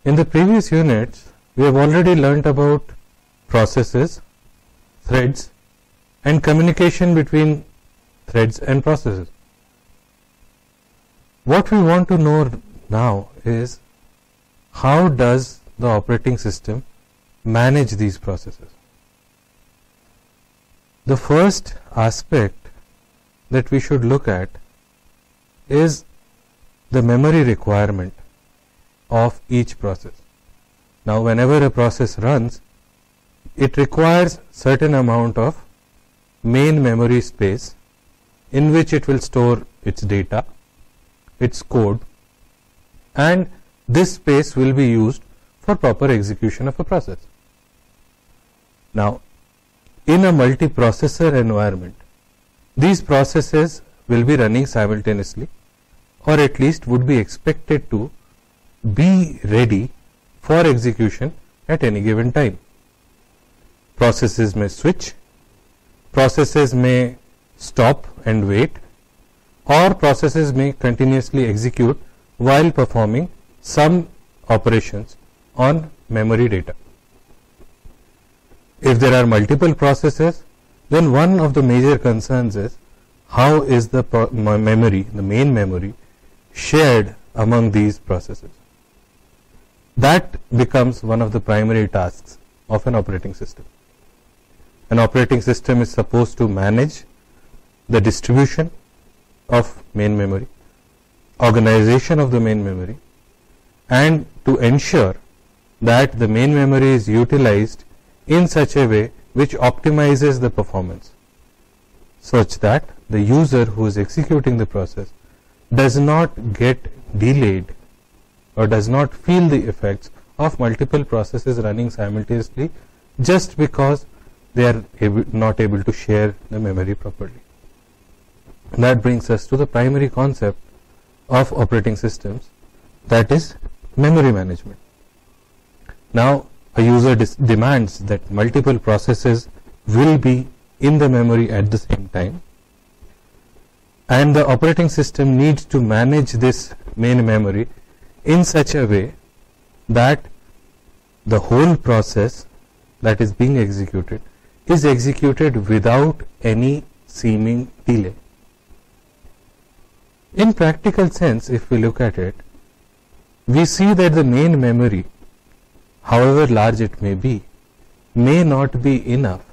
In the previous units, we have already learnt about processes, threads, and communication between threads and processes. What we want to know now is how does the operating system manage these processes. The first aspect that we should look at is the memory requirement of each process. Now, whenever a process runs, it requires certain amount of main memory space in which it will store its data, its code, and this space will be used for proper execution of a process. Now, in a multiprocessor environment, these processes will be running simultaneously, or at least would be expected to be ready for execution at any given time. Processes may switch, processes may stop and wait, or processes may continuously execute while performing some operations on memory data. If there are multiple processes, then one of the major concerns is how is the memory, the main memory, shared among these processes. That becomes one of the primary tasks of an operating system. An operating system is supposed to manage the distribution of main memory, organization of the main memory, and to ensure that the main memory is utilized in such a way which optimizes the performance, such that the user who is executing the process does not get delayed or does not feel the effects of multiple processes running simultaneously just because they are not able to share the memory properly. That brings us to the primary concept of operating systems, that is memory management. Now, a user demands that multiple processes will be in the memory at the same time, and the operating system needs to manage this main memory in such a way that the whole process that is being executed is executed without any seeming delay. In practical sense, if we look at it, we see that the main memory, however large it may not be enough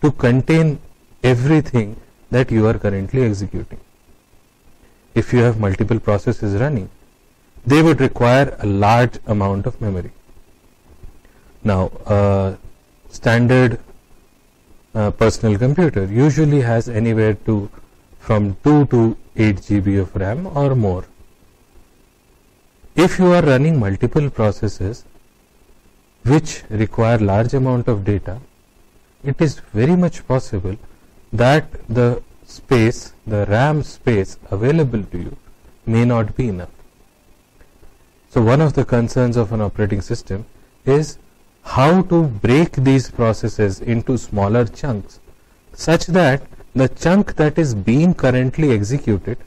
to contain everything that you are currently executing. If you have multiple processes running, they would require a large amount of memory. Now, a standard personal computer usually has anywhere from 2 to 8 GB of RAM or more. If you are running multiple processes which require large amount of data, it is very much possible that the space, the RAM space available to you may not be enough. So one of the concerns of an operating system is how to break these processes into smaller chunks such that the chunk that is being currently executed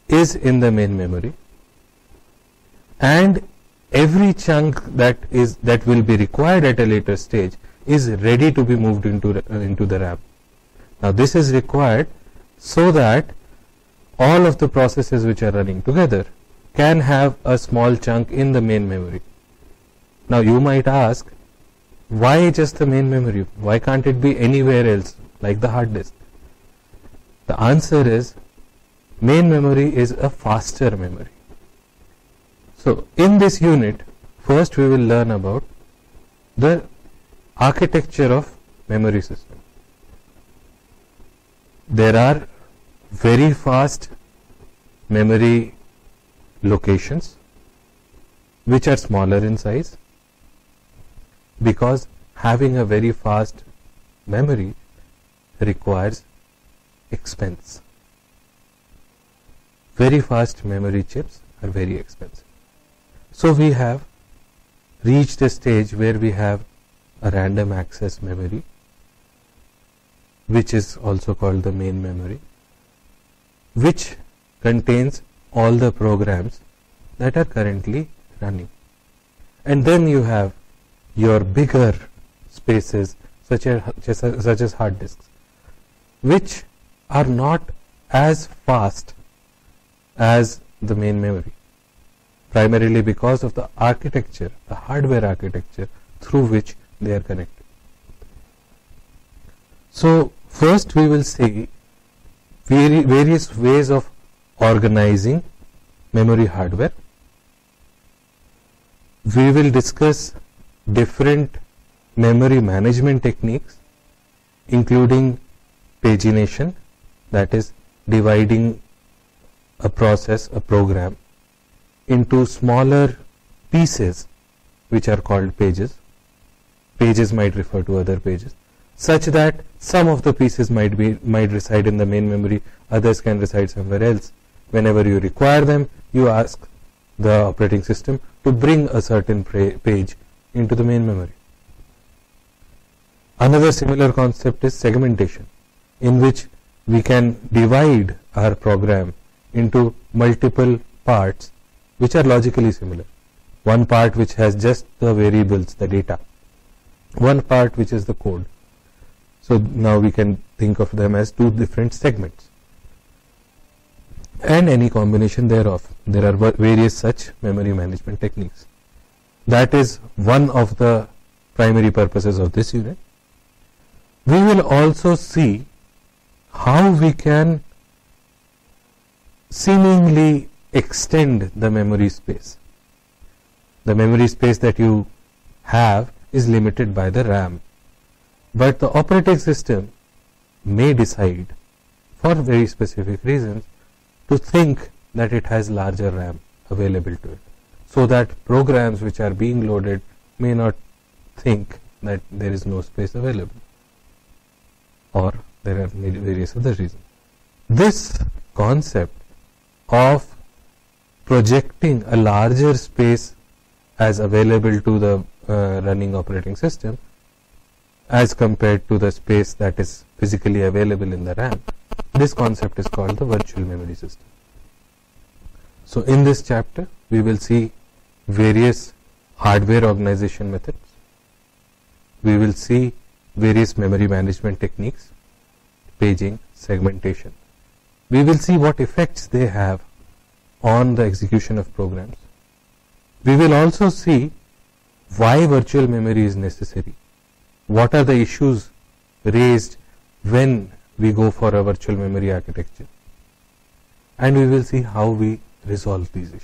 is in the main memory, and every chunk that will be required at a later stage is ready to be moved into the RAM. Now this is required so that all of the processes which are running together can have a small chunk in the main memory. Now you might ask, why just the main memory? Why can't it be anywhere else like the hard disk? The answer is, main memory is a faster memory. So in this unit, first we will learn about the architecture of memory system. There are very fast memory locations which are smaller in size, because having a very fast memory requires expense. Very fast memory chips are very expensive. So we have reached a stage where we have a random access memory, which is also called the main memory, which contains all the programs that are currently running. And then you have your bigger spaces such as hard disks, which are not as fast as the main memory, primarily because of the architecture, the hardware architecture through which they are connected. So first we will see various ways of organizing memory hardware. We will discuss different memory management techniques, including pagination, that is dividing a process, a program, into smaller pieces which are called pages. Pages might refer to other pages, such that some of the pieces might reside in the main memory, others can reside somewhere else. Whenever you require them, you ask the operating system to bring a certain page into the main memory. Another similar concept is segmentation, in which we can divide our program into multiple parts which are logically similar. One part which has just the variables, the data. One part which is the code. So now we can think of them as two different segments. And any combination thereof. There are various such memory management techniques. That is one of the primary purposes of this unit. We will also see how we can seemingly extend the memory space. The memory space that you have is limited by the RAM, but the operating system may decide, for very specific reasons, to think that it has larger RAM available to it, so that programs which are being loaded may not think that there is no space available, or there are various other reasons. This concept of projecting a larger space as available to the running operating system as compared to the space that is physically available in the RAM, this concept is called the virtual memory system. So in this chapter we will see various hardware organization methods. We will see various memory management techniques, paging, segmentation. We will see what effects they have on the execution of programs. We will also see why virtual memory is necessary. What are the issues raised when we go for a virtual memory architecture? And we will see how we resolve these issues.